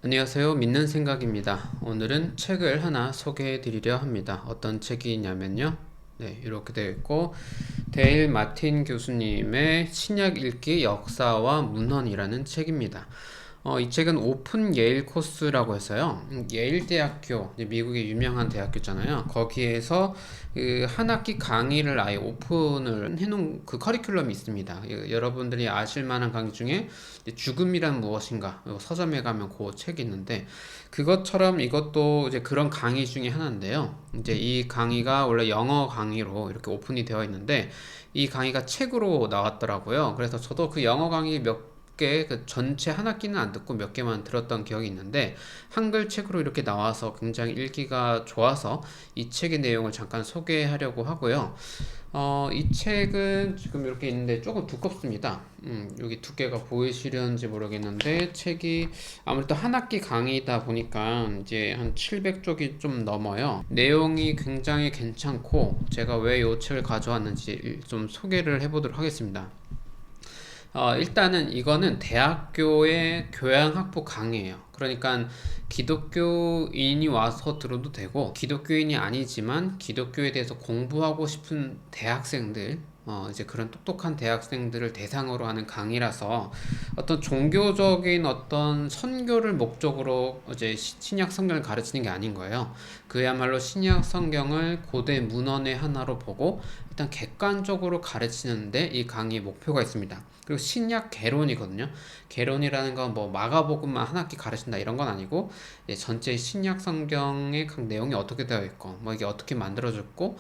안녕하세요. 믿는 생각입니다. 오늘은 책을 하나 소개해 드리려 합니다. 어떤 책이냐면요. 네, 이렇게 되어 있고, 데일 마틴 교수님의 신약 읽기 역사와 문헌이라는 책입니다. 이 책은 오픈 예일 코스라고 해서요. 예일 대학교, 미국의 유명한 대학교잖아요. 거기에서 그 한 학기 강의를 아예 오픈을 해놓은 그 커리큘럼이 있습니다. 여러분들이 아실 만한 강의 중에 죽음이란 무엇인가 서점에 가면 그 책이 있는데 그것처럼 이것도 이제 그런 강의 중에 하나인데요. 이제 이 강의가 원래 영어 강의로 이렇게 오픈이 되어 있는데 이 강의가 책으로 나왔더라고요. 그래서 저도 그 영어 강의 몇 개, 그 전체 한 학기는 안 듣고 몇 개만 들었던 기억이 있는데 한글 책으로 이렇게 나와서 굉장히 읽기가 좋아서 이 책의 내용을 잠깐 소개하려고 하고요. 이 책은 지금 이렇게 있는데 조금 두껍습니다. 여기 두께가 보이시려는지 모르겠는데 책이 아무래도 한 학기 강의다 보니까 이제 한 700쪽이 좀 넘어요. 내용이 굉장히 괜찮고 제가 왜 이 책을 가져왔는지 좀 소개를 해보도록 하겠습니다. 일단은 이거는 대학교의 교양학부 강의예요. 그러니까 기독교인이 와서 들어도 되고 기독교인이 아니지만 기독교에 대해서 공부하고 싶은 대학생들 이제 그런 똑똑한 대학생들을 대상으로 하는 강의라서 어떤 종교적인 어떤 선교를 목적으로 이제 신약 성경을 가르치는 게 아닌 거예요. 그야말로 신약 성경을 고대 문헌의 하나로 보고 일단 객관적으로 가르치는데 이 강의 목표가 있습니다. 그리고 신약 개론이거든요. 개론이라는 건 뭐 마가복음만 한 학기 가르친다 이런 건 아니고 전체 신약 성경의 각 내용이 어떻게 되어 있고 뭐 이게 어떻게 만들어졌고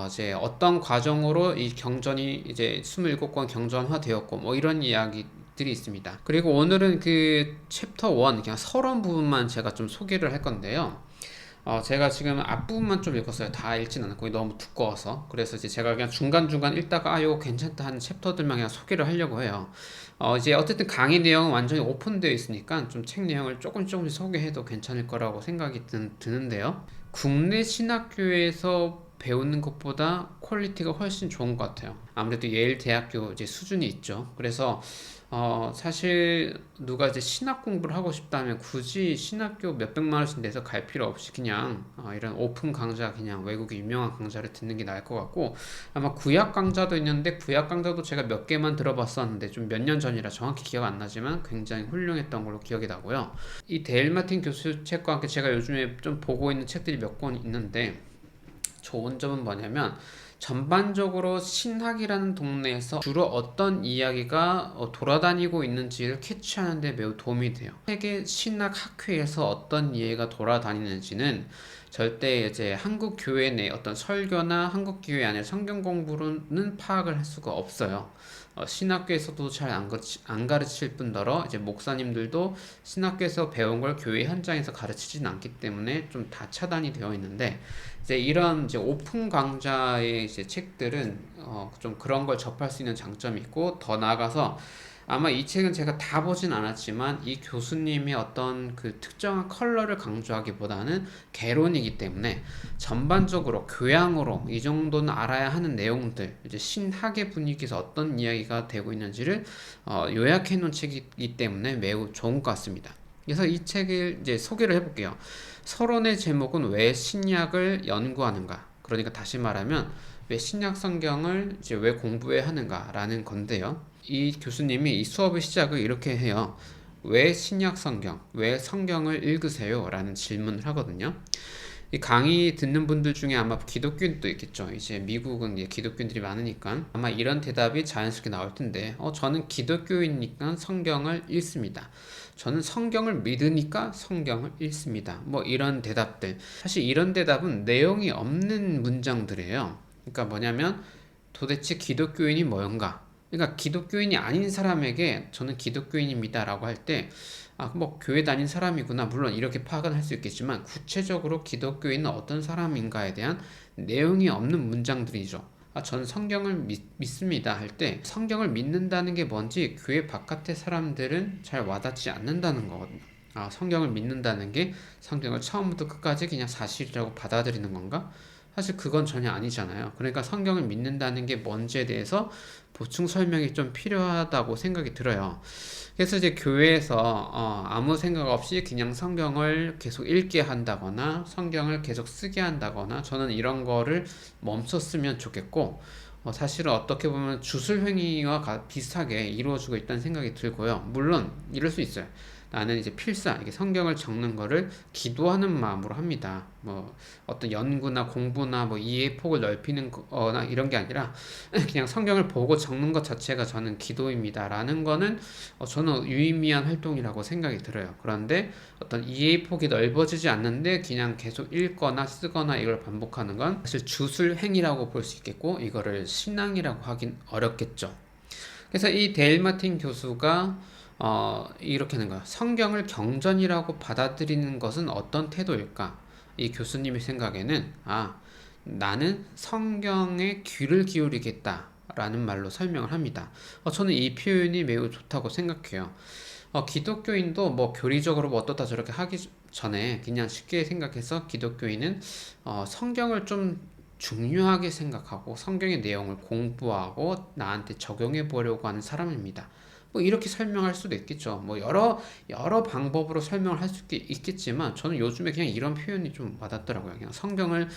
이제 어떤 과정으로 이 경전이 이제 27권 경전화 되었고 뭐 이런 이야기들이 있습니다. 그리고 오늘은 그 챕터 1 그냥 서론 부분만 제가 좀 소개를 할 건데요. 제가 지금 앞부분만 좀 읽었어요. 다 읽진 않았고 너무 두꺼워서. 그래서 이제 제가 그냥 중간중간 읽다가 이거 괜찮다 하는 챕터들만 그냥 소개를 하려고 해요. 이제 어쨌든 강의 내용은 완전히 오픈되어 있으니까 좀 책 내용을 조금씩 소개해도 괜찮을 거라고 생각이 드는데요. 국내 신학교에서 배우는 것보다 퀄리티가 훨씬 좋은 것 같아요. 아무래도 예일 대학교 이제 수준이 있죠. 그래서 사실 누가 이제 신학 공부를 하고 싶다면 굳이 신학교 몇백만 원씩 내서 갈 필요 없이 그냥 이런 오픈 강좌 그냥 외국의 유명한 강좌를 듣는 게 나을 것 같고 아마 구약 강좌도 있는데 구약 강좌도 제가 몇 개만 들어봤었는데 좀 몇 년 전이라 정확히 기억 안 나지만 굉장히 훌륭했던 걸로 기억이 나고요. 이 데일 마틴 교수 책과 함께 제가 요즘에 좀 보고 있는 책들이 몇 권 있는데 좋은 점은 뭐냐면 전반적으로 신학이라는 동네에서 주로 어떤 이야기가 돌아다니고 있는지를 캐치하는 데 매우 도움이 돼요. 세계 신학 학회에서 어떤 이해가 돌아다니는지는 절대 이제 한국 교회 내 어떤 설교나 한국 교회 안에 성경 공부로는 파악을 할 수가 없어요. 신학교에서도 잘 안 가르칠 뿐더러 이제 목사님들도 신학교에서 배운 걸 교회 현장에서 가르치진 않기 때문에 좀 다 차단이 되어 있는데 이제 이런 이제 오픈 강좌의 이제 책들은 좀 그런 걸 접할 수 있는 장점이 있고 더 나아가서 아마 이 책은 제가 다 보진 않았지만 이 교수님의 어떤 그 특정한 컬러를 강조하기보다는 개론이기 때문에 전반적으로 교양으로 이 정도는 알아야 하는 내용들 이제 신학의 분위기에서 어떤 이야기가 되고 있는지를 요약해 놓은 책이기 때문에 매우 좋은 것 같습니다. 그래서 이 책을 이제 소개를 해볼게요. 서론의 제목은 왜 신약을 연구하는가? 그러니까 다시 말하면 왜 신약 성경을 이제 왜 공부해야 하는가라는 건데요. 이 교수님이 이 수업의 시작을 이렇게 해요. 왜 신약 성경, 왜 성경을 읽으세요? 라는 질문을 하거든요. 이 강의 듣는 분들 중에 아마 기독교인도 있겠죠. 이제 미국은 이제 기독교인들이 많으니까 아마 이런 대답이 자연스럽게 나올 텐데, 저는 기독교인이니까 성경을 읽습니다. 저는 성경을 믿으니까 성경을 읽습니다. 뭐 이런 대답들. 사실 이런 대답은 내용이 없는 문장들이에요. 그러니까 뭐냐면 도대체 기독교인이 뭔가? 그러니까 기독교인이 아닌 사람에게 저는 기독교인입니다 라고 할 때 뭐 교회 다닌 사람이구나 물론 이렇게 파악은 할 수 있겠지만 구체적으로 기독교인은 어떤 사람인가에 대한 내용이 없는 문장들이죠. 전 성경을 믿습니다 할 때 성경을 믿는다는 게 뭔지 교회 바깥의 사람들은 잘 와닿지 않는다는 거거든요. 성경을 믿는다는 게 성경을 처음부터 끝까지 그냥 사실이라고 받아들이는 건가? 사실 그건 전혀 아니잖아요. 그러니까 성경을 믿는다는 게 뭔지에 대해서 보충 설명이 좀 필요하다고 생각이 들어요. 그래서 이제 교회에서 아무 생각 없이 그냥 성경을 계속 읽게 한다거나 성경을 계속 쓰게 한다거나 저는 이런 거를 멈췄으면 좋겠고, 사실은 어떻게 보면 주술행위와 비슷하게 이루어지고 있다는 생각이 들고요. 물론 이럴 수 있어요. 나는 이제 필사, 이게 성경을 적는 거를 기도하는 마음으로 합니다. 뭐 어떤 연구나 공부나 뭐 이해 폭을 넓히는 거나 이런 게 아니라 그냥 성경을 보고 적는 것 자체가 저는 기도입니다라는 거는 저는 유의미한 활동이라고 생각이 들어요. 그런데 어떤 이해 폭이 넓어지지 않는데 그냥 계속 읽거나 쓰거나 이걸 반복하는 건 사실 주술 행위라고 볼 수 있겠고, 이거를 신앙이라고 하긴 어렵겠죠. 그래서 이 데일 마틴 교수가 이렇게 하는 거야. 성경을 경전이라고 받아들이는 것은 어떤 태도일까? 이 교수님의 생각에는 나는 성경에 귀를 기울이겠다 라는 말로 설명을 합니다. 저는 이 표현이 매우 좋다고 생각해요. 기독교인도 뭐 교리적으로 뭐 어떻다 저렇게 하기 전에 그냥 쉽게 생각해서 기독교인은 성경을 좀 중요하게 생각하고 성경의 내용을 공부하고 나한테 적용해 보려고 하는 사람입니다. 뭐 이렇게 설명할 수도 있겠죠. 뭐 여러 방법으로 설명을 할 수 있겠지만 저는 요즘에 그냥 이런 표현이 좀 와닿더라고요. 그냥 성경을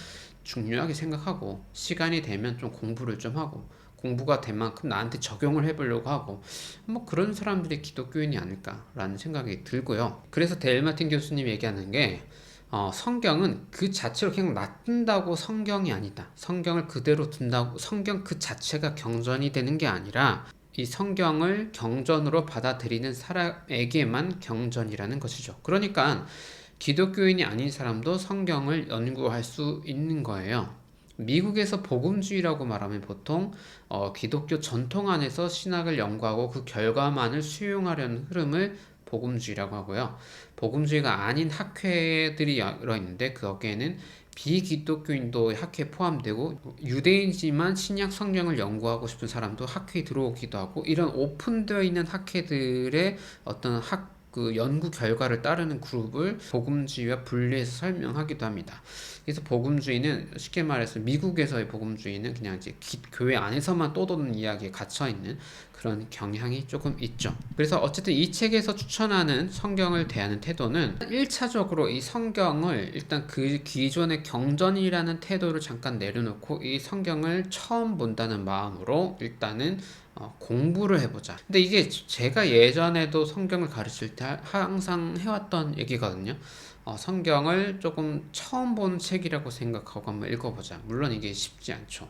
중요하게 생각하고 시간이 되면 좀 공부를 좀 하고 공부가 된 만큼 나한테 적용을 해보려고 하고 뭐 그런 사람들이 기독교인이 아닐까라는 생각이 들고요. 그래서 데일 마틴 교수님 얘기하는 게 성경은 그 자체로 그냥 놔둔다고 성경이 아니다. 성경을 그대로 둔다고 성경 그 자체가 경전이 되는 게 아니라 이 성경을 경전으로 받아들이는 사람에게만 경전이라는 것이죠. 그러니까 기독교인이 아닌 사람도 성경을 연구할 수 있는 거예요. 미국에서 복음주의라고 말하면 보통 기독교 전통 안에서 신학을 연구하고 그 결과만을 수용하려는 흐름을 복음주의라고 하고요. 복음주의가 아닌 학회들이 여러 있는데 거기에는 비기독교인도 학회에 포함되고 유대인이지만 신약 성경을 연구하고 싶은 사람도 학회에 들어오기도 하고 이런 오픈되어 있는 학회들의 어떤 그 연구 결과를 따르는 그룹을 복음주의와 분리해서 설명하기도 합니다. 그래서 복음주의는 쉽게 말해서 미국에서의 복음주의는 그냥 이제 교회 안에서만 떠도는 이야기에 갇혀 있는 그런 경향이 조금 있죠. 그래서 어쨌든 이 책에서 추천하는 성경을 대하는 태도는 1차적으로 이 성경을 일단 그 기존의 경전이라는 태도를 잠깐 내려놓고 이 성경을 처음 본다는 마음으로 일단은 공부를 해보자. 근데 이게 제가 예전에도 성경을 가르칠 때 항상 해왔던 얘기거든요. 성경을 조금 처음 보는 책이라고 생각하고 한번 읽어보자. 물론 이게 쉽지 않죠.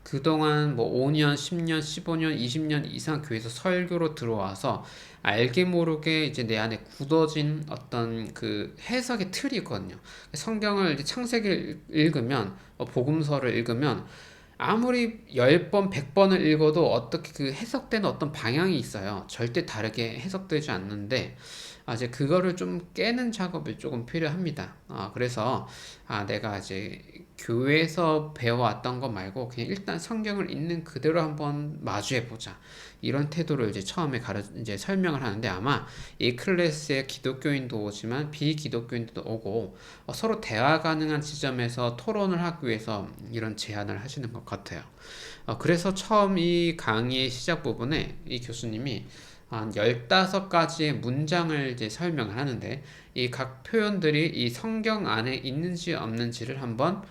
그동안 뭐 5년, 10년, 15년, 20년 이상 교회에서 설교로 들어와서 알게 모르게 이제 내 안에 굳어진 어떤 그 해석의 틀이 있거든요. 성경을 이제 창세기를 읽으면, 복음서를 읽으면 아무리 10번, 100번을 읽어도 어떻게 그 해석되는 어떤 방향이 있어요. 절대 다르게 해석되지 않는데, 이제 그거를 좀 깨는 작업이 조금 필요합니다. 그래서, 내가 이제 교회에서 배워왔던 거 말고, 그냥 일단 성경을 있는 그대로 한번 마주해보자. 이런 태도를 이제 처음에 이제 설명을 하는데 아마 이 클래스에 기독교인도 오지만 비기독교인도 오고 서로 대화 가능한 지점에서 토론을 하기 위해서 이런 제안을 하시는 것 같아요. 그래서 처음 이 강의의 시작 부분에 이 교수님이 한 15가지의 문장을 이제 설명을 하는데 이 각 표현들이 이 성경 안에 있는지 없는지를 한번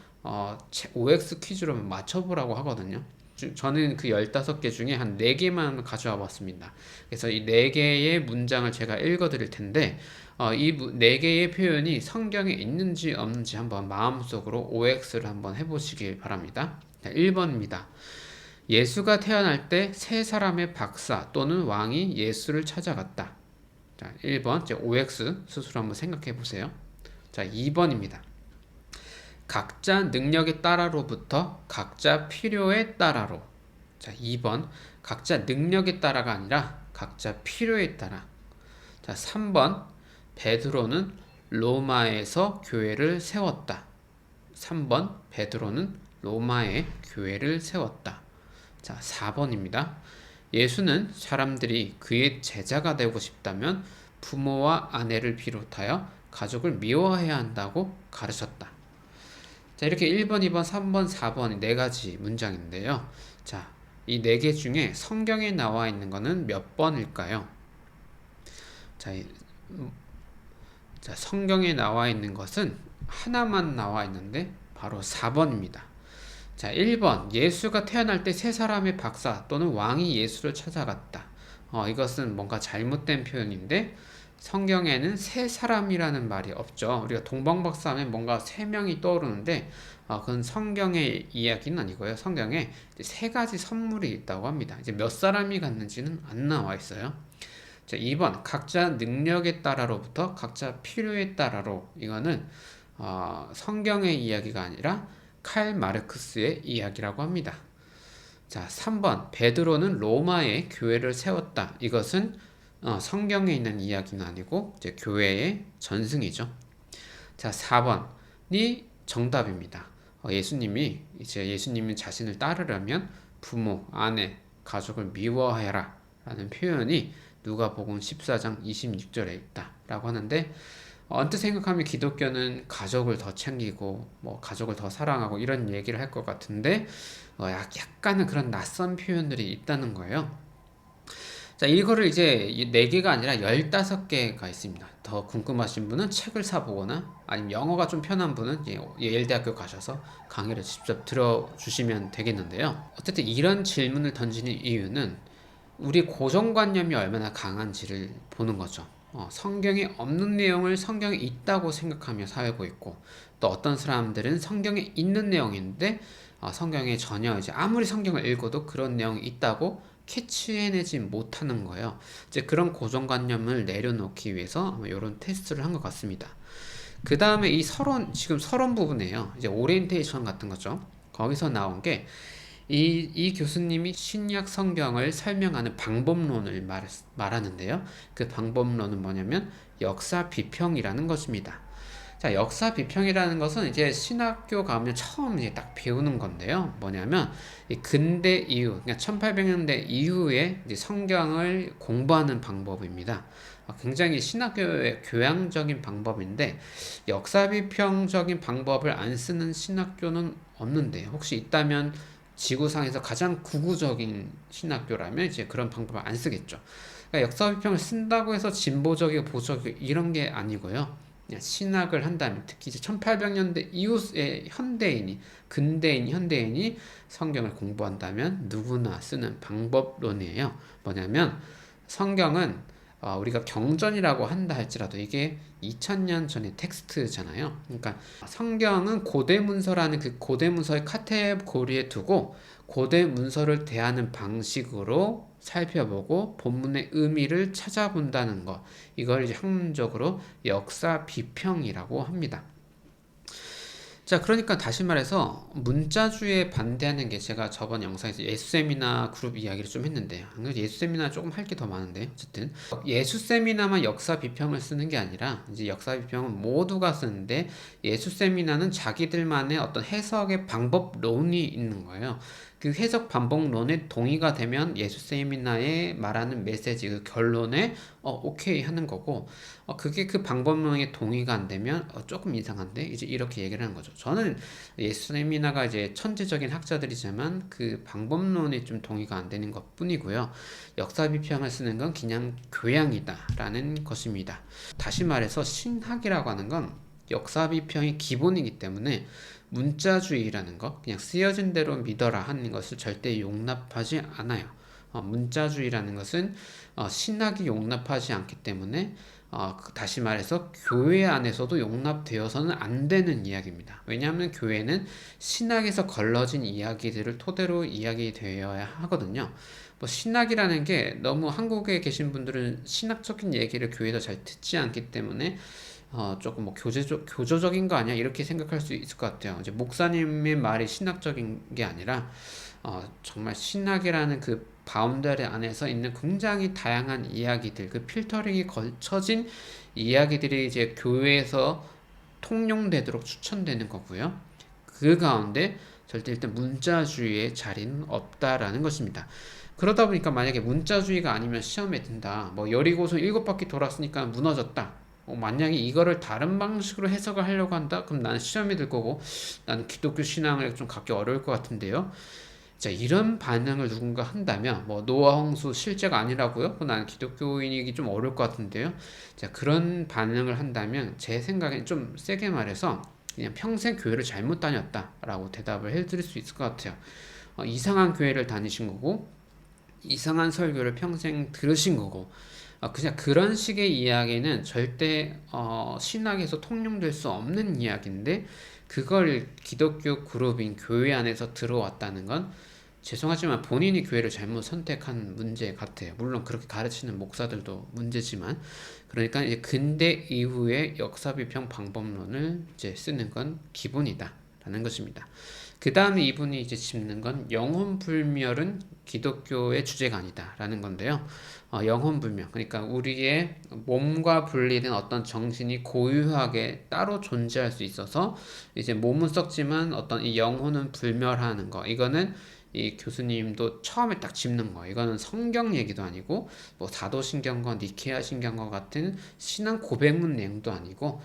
OX 퀴즈로 맞춰보라고 하거든요. 저는 그 15개 중에 한 4개만 가져와 봤습니다. 그래서 이 4개의 문장을 제가 읽어 드릴 텐데, 이 4개의 표현이 성경에 있는지 없는지 한번 마음속으로 OX를 한번 해보시길 바랍니다. 1번입니다. 예수가 태어날 때 세 사람의 박사 또는 왕이 예수를 찾아갔다. 자, 1번, OX 스스로 한번 생각해 보세요. 자, 2번입니다. 각자 능력에 따라로부터 각자 필요에 따라로. 자, 2번. 각자 능력에 따라가 아니라 각자 필요에 따라. 자, 3번. 베드로는 로마에서 교회를 세웠다. 3번. 베드로는 로마에 교회를 세웠다. 자, 4번입니다. 예수는 사람들이 그의 제자가 되고 싶다면 부모와 아내를 비롯하여 가족을 미워해야 한다고 가르쳤다. 자, 이렇게 1번, 2번, 3번, 4번 네 가지 문장인데요. 자, 이 네 개 중에 성경에 나와 있는 거는 몇 번일까요? 자, 음, 자, 성경에 나와 있는 것은 하나만 나와 있는데 바로 4번입니다. 자, 1번. 예수가 태어날 때 세 사람의 박사 또는 왕이 예수를 찾아갔다. 이것은 뭔가 잘못된 표현인데 성경에는 세 사람이라는 말이 없죠. 우리가 동방박사 하면 뭔가 세 명이 떠오르는데 그건 성경의 이야기는 아니고요. 성경에 이제 세 가지 선물이 있다고 합니다. 이제 몇 사람이 갔는지는 안 나와 있어요. 자, 2번. 각자 능력에 따라로부터 각자 필요에 따라로. 이거는 성경의 이야기가 아니라 칼 마르크스의 이야기라고 합니다. 자, 3번. 베드로는 로마에 교회를 세웠다. 이것은 성경에 있는 이야기는 아니고 이제 교회의 전승이죠. 자, 4번이 정답입니다. 예수님이 자신을 따르려면 부모, 아내, 가족을 미워해라 라는 표현이 누가복음 14장 26절에 있다라고 하는데 언뜻 생각하면 기독교는 가족을 더 챙기고 뭐 가족을 더 사랑하고 이런 얘기를 할 것 같은데 약간은 그런 낯선 표현들이 있다는 거예요. 자, 이거를 이제 4개가 아니라 15개가 있습니다. 더 궁금하신 분은 책을 사보거나 아니면 영어가 좀 편한 분은 예일대학교 가셔서 강의를 직접 들어주시면 되겠는데요. 어쨌든 이런 질문을 던지는 이유는 우리 고정관념이 얼마나 강한지를 보는 거죠. 성경에 없는 내용을 성경에 있다고 생각하며 살고 있고 또 어떤 사람들은 성경에 있는 내용인데 성경에 전혀 이제 아무리 성경을 읽어도 그런 내용이 있다고 캐치해내지 못하는 거예요. 이제 그런 고정관념을 내려놓기 위해서 아마 이런 테스트를 한 것 같습니다. 그 다음에 지금 서론 부분이에요. 이제 오리엔테이션 같은 거죠. 거기서 나온 게 이 교수님이 신약 성경을 설명하는 방법론을 말하는데요. 그 방법론은 뭐냐면 역사 비평이라는 것입니다. 자, 역사 비평이라는 것은 이제 신학교 가면 처음 이제 딱 배우는 건데요. 뭐냐면 이 근대 이후, 그러니까 1800년대 이후에 이제 성경을 공부하는 방법입니다. 굉장히 신학교의 교양적인 방법인데 역사 비평적인 방법을 안 쓰는 신학교는 없는데 혹시 있다면 지구상에서 가장 구구적인 신학교라면 이제 그런 방법을 안 쓰겠죠. 그러니까 역사 비평을 쓴다고 해서 진보적이고 보수적이고 이런 게 아니고요. 그냥 신학을 한다면 특히 이제 1800년대 이후의 현대인이 성경을 공부한다면 누구나 쓰는 방법론이에요. 뭐냐면 성경은 우리가 경전이라고 한다 할지라도 이게 2000년 전의 텍스트잖아요. 그러니까 성경은 고대 문서라는 그 고대 문서의 카테고리에 두고 고대 문서를 대하는 방식으로 살펴보고 본문의 의미를 찾아본다는 것. 이걸 이제 학문적으로 역사 비평이라고 합니다. 자, 그러니까 다시 말해서 문자주의에 반대하는 게 제가 저번 영상에서 예수세미나 그룹 이야기를 좀 했는데 예수세미나 조금 할 게 더 많은데 어쨌든 예수세미나만 역사 비평을 쓰는 게 아니라 이제 역사 비평은 모두가 쓰는데 예수세미나는 자기들만의 어떤 해석의 방법론이 있는 거예요. 그 해석 반복론에 동의가 되면 예수 세미나에 말하는 메시지 그 결론에 오케이 하는 거고 그게 그 방법론에 동의가 안 되면 조금 이상한데 이제 이렇게 얘기를 하는 거죠. 저는 예수 세미나가 이제 천재적인 학자들이지만 그 방법론에 좀 동의가 안 되는 것 뿐이고요. 역사 비평을 쓰는 건 그냥 교양이다라는 것입니다. 다시 말해서 신학이라고 하는 건 역사 비평이 기본이기 때문에 문자주의라는 거 그냥 쓰여진 대로 믿어라 하는 것을 절대 용납하지 않아요. 문자주의라는 것은 신학이 용납하지 않기 때문에 다시 말해서 교회 안에서도 용납되어서는 안 되는 이야기입니다. 왜냐하면 교회는 신학에서 걸러진 이야기들을 토대로 이야기되어야 하거든요. 뭐 신학이라는 게 너무 한국에 계신 분들은 신학적인 얘기를 교회에서 잘 듣지 않기 때문에 조금 뭐 교조적인 거 아니야? 이렇게 생각할 수 있을 것 같아요. 이제 목사님의 말이 신학적인 게 아니라, 정말 신학이라는 그 바운더리 안에서 있는 굉장히 다양한 이야기들, 그 필터링이 걸쳐진 이야기들이 이제 교회에서 통용되도록 추천되는 거고요. 그 가운데 절대 일단 문자주의의 자리는 없다라는 것입니다. 그러다 보니까 만약에 문자주의가 아니면 시험에 든다. 뭐 여리고서 7바퀴 돌았으니까 무너졌다. 만약에 이거를 다른 방식으로 해석을 하려고 한다? 그럼 나는 시험이 들 거고 나는 기독교 신앙을 좀 갖기 어려울 것 같은데요. 자, 이런 반응을 누군가 한다면 뭐 노아 홍수 실제가 아니라고요? 그럼 나는 기독교인이기 좀 어려울 것 같은데요. 자, 그런 반응을 한다면 제 생각엔 좀 세게 말해서 그냥 평생 교회를 잘못 다녔다라고 대답을 해드릴 수 있을 것 같아요. 이상한 교회를 다니신 거고 이상한 설교를 평생 들으신 거고 그냥 그런 식의 이야기는 절대 신학에서 통용될 수 없는 이야기인데 그걸 기독교 그룹인 교회 안에서 들어왔다는 건 죄송하지만 본인이 교회를 잘못 선택한 문제 같아요. 물론 그렇게 가르치는 목사들도 문제지만 그러니까 이제 근대 이후의 역사비평 방법론을 이제 쓰는 건 기본이다라는 것입니다. 그 다음에 이분이 이제 짚는 건 영혼불멸은 기독교의 주제가 아니다라는 건데요. 영혼불멸, 그러니까 우리의 몸과 분리된 어떤 정신이 고유하게 따로 존재할 수 있어서 이제 몸은 썩지만 어떤 이 영혼은 불멸하는 거, 이거는 이 교수님도 처음에 딱 짚는 거, 이거는 성경 얘기도 아니고 뭐 사도신경과 니케아 신경과 같은 신앙 고백문 내용도 아니고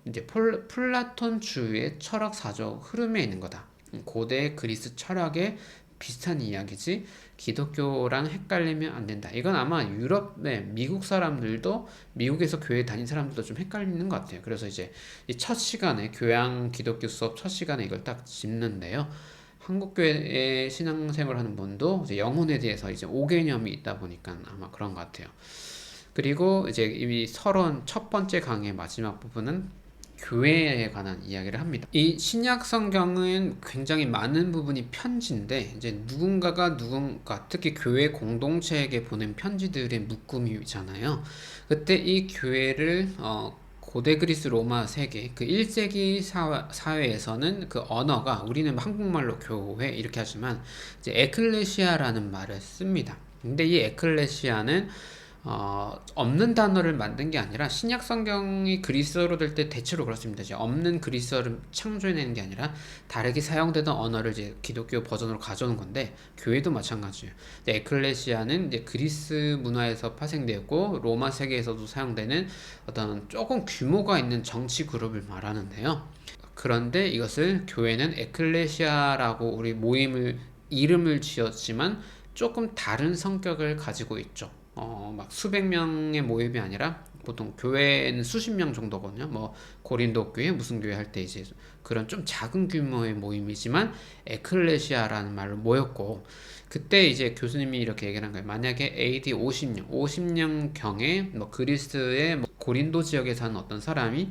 이제 플라톤주의 철학 사조 흐름에 있는 거다. 고대 그리스 철학의 비슷한 이야기지 기독교랑 헷갈리면 안 된다. 이건 아마 유럽의 미국 사람들도 미국에서 교회 다닌 사람들도 좀 헷갈리는 것 같아요. 그래서 이제 이 첫 시간에 교양 기독교 수업 첫 시간에 이걸 딱 짚는데요. 한국 교회에 신앙생활 하는 분도 이제 영혼에 대해서 이제 5개념이 있다 보니까 아마 그런 것 같아요. 그리고 이제 이 서론 첫 번째 강의 마지막 부분은 교회에 관한 이야기를 합니다. 이 신약 성경은 굉장히 많은 부분이 편지인데 이제 누군가 특히 교회 공동체에게 보낸 편지들의 묶음이잖아요. 그때 이 교회를 고대 그리스 로마 세계 그 1세기 사회에서는 그 언어가 우리는 한국말로 교회 이렇게 하지만 이제 에클레시아라는 말을 씁니다. 근데 이 에클레시아는 없는 단어를 만든 게 아니라 신약 성경이 그리스어로 될 때 대체로 그렇습니다. 이제 없는 그리스어를 창조해내는 게 아니라 다르게 사용되던 언어를 이제 기독교 버전으로 가져오는 건데 교회도 마찬가지예요. 에클레시아는 이제 그리스 문화에서 파생되었고 로마 세계에서도 사용되는 어떤 조금 규모가 있는 정치 그룹을 말하는데요. 그런데 이것을 교회는 에클레시아라고 우리 모임을 이름을 지었지만 조금 다른 성격을 가지고 있죠. 막 수백 명의 모임이 아니라 보통 교회는 수십 명 정도거든요. 뭐 고린도 교회 무슨 교회 할 때 이제 그런 좀 작은 규모의 모임이지만 에클레시아라는 말로 모였고 그때 이제 교수님이 이렇게 얘기를 한 거예요. 만약에 AD 50년경에 뭐 그리스의 뭐 고린도 지역에 사는 어떤 사람이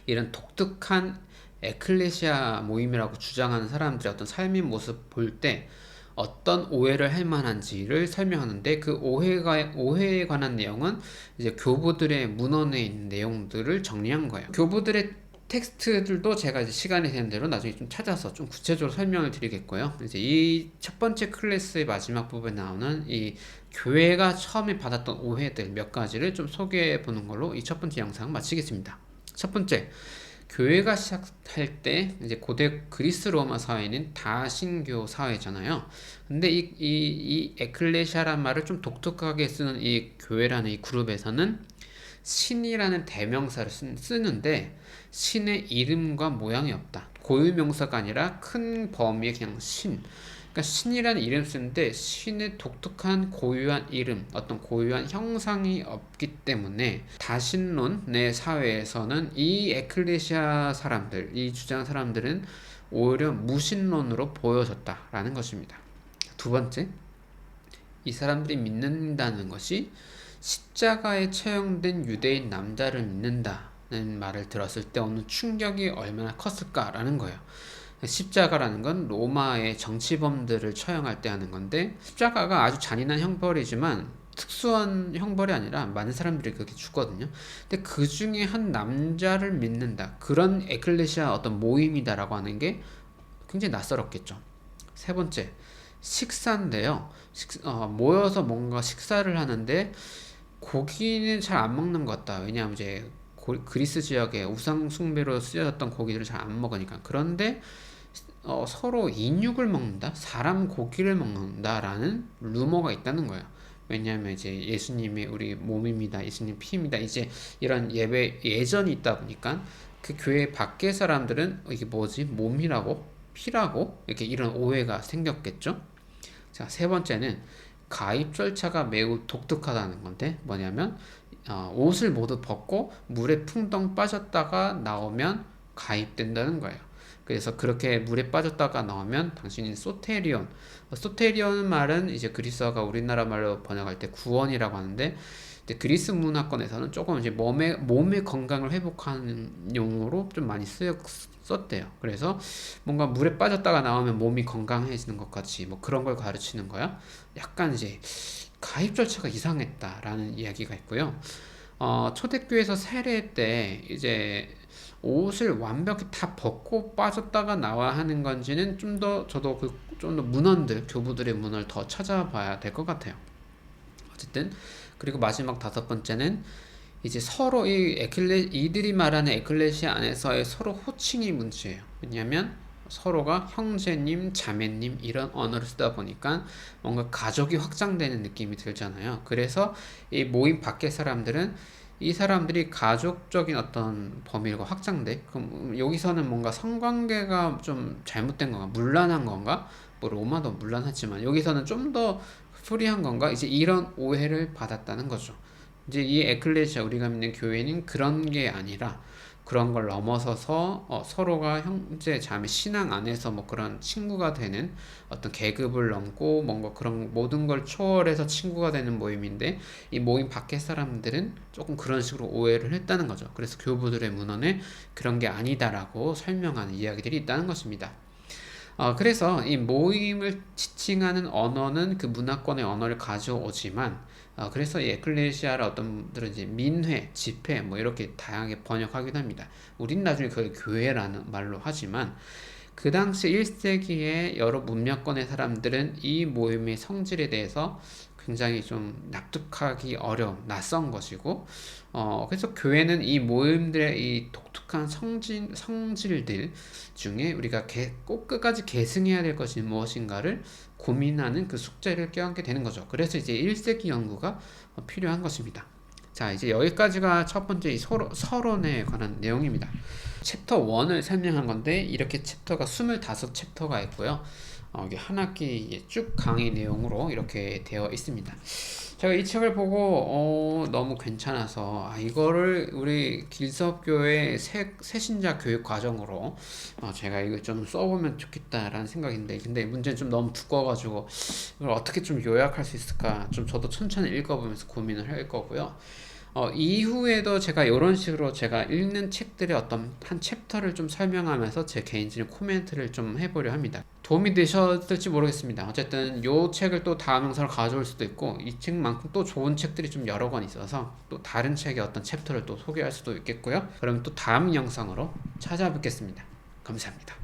이런 독특한 에클레시아 모임이라고 주장하는 사람들의 어떤 삶의 모습 볼 때 어떤 오해를 할 만한지를 설명하는데 그 오해에 관한 내용은 이제 교부들의 문헌에 있는 내용들을 정리한 거예요. 교부들의 텍스트들도 제가 이제 시간이 되는 대로 나중에 좀 찾아서 좀 구체적으로 설명을 드리겠고요. 이제 이 첫 번째 클래스의 마지막 부분에 나오는 이 교회가 처음에 받았던 오해들 몇 가지를 좀 소개해 보는 걸로 이 첫 번째 영상 마치겠습니다. 첫 번째, 교회가 시작할 때 이제 고대 그리스 로마 사회는 다신교 사회잖아요. 근데 이 에클레시아란 말을 좀 독특하게 쓰는 이 교회라는 이 그룹에서는 신이라는 대명사를 쓰는데 신의 이름과 모양이 없다. 고유명사가 아니라 큰 범위의 그냥 신. 그러니까 신이라는 이름 쓰는데 신의 독특한 고유한 이름, 어떤 고유한 형상이 없기 때문에 다신론의 사회에서는 이 에클레시아 사람들, 이 주장 사람들은 오히려 무신론으로 보여졌다라는 것입니다. 두 번째, 이 사람들이 믿는다는 것이 십자가에 처형된 유대인 남자를 믿는다는 말을 들었을 때 오는 충격이 얼마나 컸을까라는 거예요. 십자가라는 건 로마의 정치범들을 처형할 때 하는 건데 십자가가 아주 잔인한 형벌이지만 특수한 형벌이 아니라 많은 사람들이 그렇게 죽거든요. 근데 그 중에 한 남자를 믿는다. 그런 에클레시아 어떤 모임이다라고 하는 게 굉장히 낯설었겠죠. 세 번째, 식사인데요. 모여서 뭔가 식사를 하는데 고기는 잘 안 먹는 것 같다. 왜냐하면 이제 그리스 지역에 우상 숭배로 쓰여졌던 고기들을 잘 안 먹으니까. 그런데 서로 인육을 먹는다, 사람 고기를 먹는다라는 루머가 있다는 거예요. 왜냐하면 이제 예수님이 우리 몸입니다. 예수님 피입니다. 이제 이런 예배 예전이 있다 보니까 그 교회 밖의 사람들은 이게 뭐지? 몸이라고? 피라고? 이렇게 이런 오해가 생겼겠죠? 자, 세 번째는 가입 절차가 매우 독특하다는 건데 뭐냐면 옷을 모두 벗고 물에 풍덩 빠졌다가 나오면 가입된다는 거예요. 그래서 그렇게 물에 빠졌다가 나오면 당신이 소테리온. 소테리온 말은 이제 그리스어가 우리나라 말로 번역할 때 구원이라고 하는데 이제 그리스 문화권에서는 조금 이제 몸의 건강을 회복하는 용어로 좀 많이 썼대요. 그래서 뭔가 물에 빠졌다가 나오면 몸이 건강해지는 것 같이 뭐 그런 걸 가르치는 거야. 약간 이제 가입 절차가 이상했다라는 이야기가 있고요. 초대교회에서 세례 때 이제 옷을 완벽히 다 벗고 빠졌다가 나와 하는 건지는 저도 좀 더 문헌들, 교부들의 문헌을 더 찾아봐야 될 것 같아요. 어쨌든, 그리고 마지막 다섯 번째는 이제 서로 이들이 말하는 에클레시아 안에서의 서로 호칭이 문제예요. 왜냐하면 서로가 형제님, 자매님 이런 언어를 쓰다 보니까 뭔가 가족이 확장되는 느낌이 들잖아요. 그래서 이 모임 밖의 사람들은 이 사람들이 가족적인 어떤 범위가 확장돼. 그럼 여기서는 뭔가 성관계가 좀 잘못된 건가? 문란한 건가? 뭐 로마도 문란하지만 여기서는 좀 더 프리한 건가? 이제 이런 오해를 받았다는 거죠. 이제 이 에클레시아 우리가 믿는 교회는 그런 게 아니라 그런 걸 넘어서서 서로가 형제 자매 신앙 안에서 뭐 그런 친구가 되는 어떤 계급을 넘고 뭔가 그런 모든 걸 초월해서 친구가 되는 모임인데 이 모임 밖의 사람들은 조금 그런 식으로 오해를 했다는 거죠. 그래서 교부들의 문헌에 그런 게 아니다라고 설명하는 이야기들이 있다는 것입니다. 그래서 이 모임을 지칭하는 언어는 그 문화권의 언어를 가져오지만 그래서 이 에클레시아를 어떤 분들은 이제 민회, 집회 뭐 이렇게 다양하게 번역하기도 합니다. 우린 나중에 그걸 교회라는 말로 하지만 그 당시 1세기의 여러 문명권의 사람들은 이 모임의 성질에 대해서 굉장히 좀 납득하기 어려운 낯선 것이고 그래서 교회는 이 모임들의 이 독특한 성질들 중에 우리가 꼭 끝까지 계승해야 될 것이 무엇인가를 고민하는 그 숙제를 껴안게 되는 거죠. 그래서 이제 1세기 연구가 필요한 것입니다. 자, 이제 여기까지가 첫 번째 이 서론에 관한 내용입니다. 챕터 1을 설명한 건데 이렇게 챕터가 25챕터가 있고요. 이게 한 학기 쭉 강의 내용으로 이렇게 되어 있습니다. 제가 이 책을 보고 너무 괜찮아서 이거를 우리 길섭교회 새신자 교육 과정으로 제가 이걸 좀 써보면 좋겠다라는 생각인데 근데 문제는 좀 너무 두꺼워가지고 이걸 어떻게 좀 요약할 수 있을까 좀 저도 천천히 읽어보면서 고민을 할 거고요. 이후에도 제가 이런 식으로 제가 읽는 책들의 어떤 한 챕터를 좀 설명하면서 제 개인적인 코멘트를 좀 해보려 합니다. 도움이 되셨을지 모르겠습니다. 어쨌든 이 책을 또 다음 영상을 가져올 수도 있고 이 책만큼 또 좋은 책들이 좀 여러 권 있어서 또 다른 책의 어떤 챕터를 또 소개할 수도 있겠고요. 그럼 또 다음 영상으로 찾아뵙겠습니다. 감사합니다.